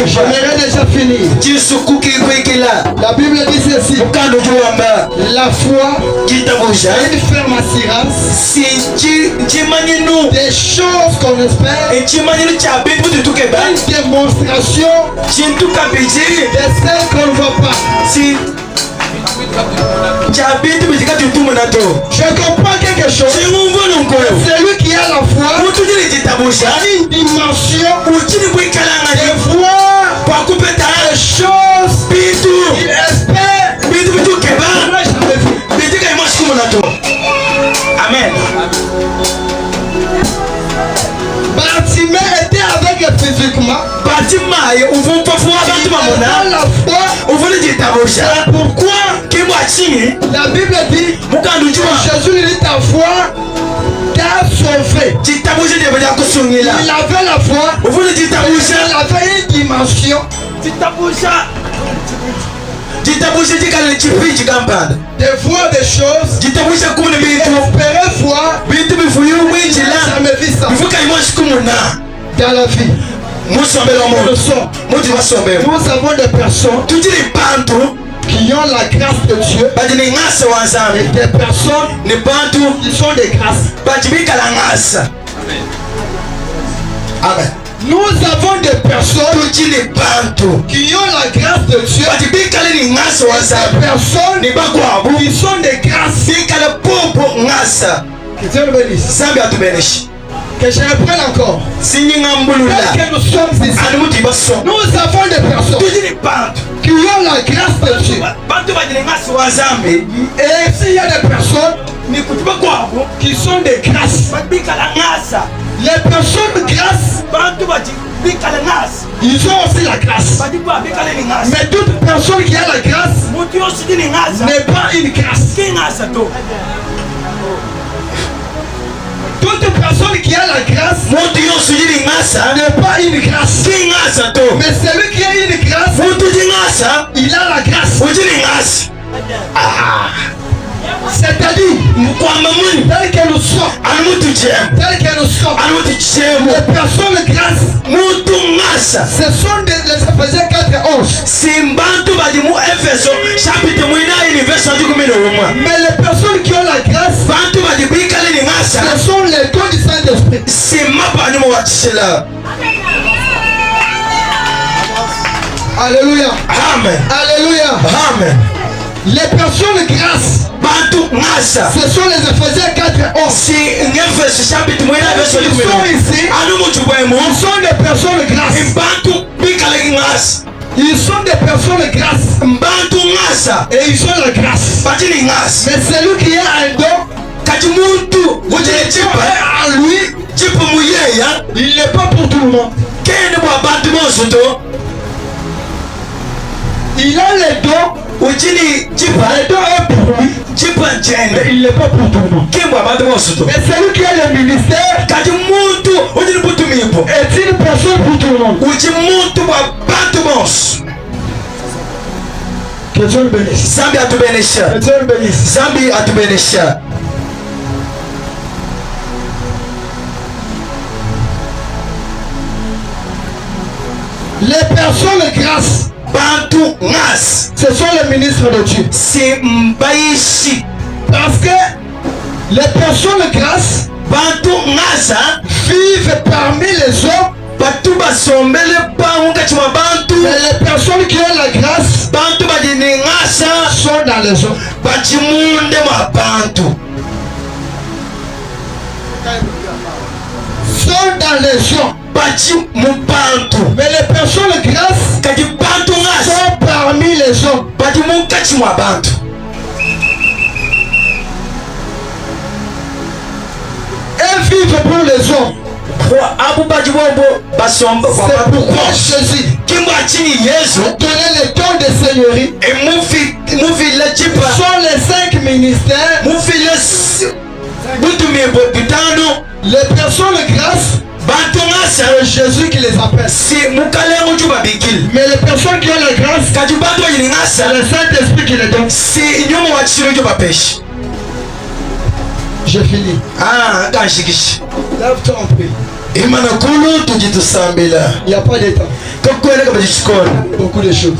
J'aimerais déjà finir. La Bible dit ceci. La foi est une ferme assurance des choses qu'on espère, une démonstration de celles qu'on ne voit pas. Je comprends quelque chose. Celui qui a la foi a une dimension de voir des choses qu'il espère. Amen. Bartimée était avec physiquement. Bartimée, on va pas voir la foi. Pourquoi la Bible dit que Jésus lui dit ta foi t'a sauvé. Il avait la foi. Il avait une dimension. De voir des choses, espérer voir, jamais vu ça dans la vie. Nous avons des personnes qui ont la grâce de Dieu et des personnes qui sont des grâces. Amen. Nous avons des personnes qui ont la grâce de Dieu et des personnes qui sont des grâces. Que Dieu le bénisse. Que je reprenne encore. Que nous sommes ici. Nous avons des personnes qui ont la grâce de Dieu. Et s'il y a des personnes qui sont des grâces. Les personnes de grâce, ils ont aussi la grâce. Mais toute personne qui a la grâce n'est pas une grâce. Toute personne qui a la grâce n'est pas une grâce. Mais celui qui a une grâce, il a la grâce. C'est-à-dire, tel que nous sommes, les personnes de grâce, ce sont les Éphésiens 4:11. Mais les personnes qui ont la grâce, ce sont les dons du Saint-Esprit. Alléluia. Amen. Alléluia. Amen. Les personnes de grâce, ce sont les Éphésiens 4:11. Ils sont ici. Ils sont des personnes de grâce. Ils sont des personnes de grâce. Et ils ont la grâce. Mais celui qui a un don, à lui, il n'est pas pour tout le monde. Il a les dons. Les dons est pour lui. Mais il n'est pas pour tout le monde. Mais celui qui a le ministère est une personne pour tout le monde. Que Dieu le bénisse. Que Dieu le bénisse. Les personnes de grâce, ce sont les ministres de Dieu. Parce que les personnes de grâce vivent parmi les hommes. Mais les personnes qui ont la grâce sont dans les hommes. Sont dans les gens. Mais les personnes de grâce sont parmi les gens. Elles vivent pour les gens. C'est pourquoi Jésus a donné le don de seigneurie. Ce sont les 5 ministères. Les personnes de grâce, c'est Jésus qui les appelle. Mais les personnes qui ont la grâce, c'est le Saint-Esprit qui les donne. J'ai fini. Lève-toi en paix. Imana kulu tujitusambila. Il n'y a pas d'état. Beaucoup de choses.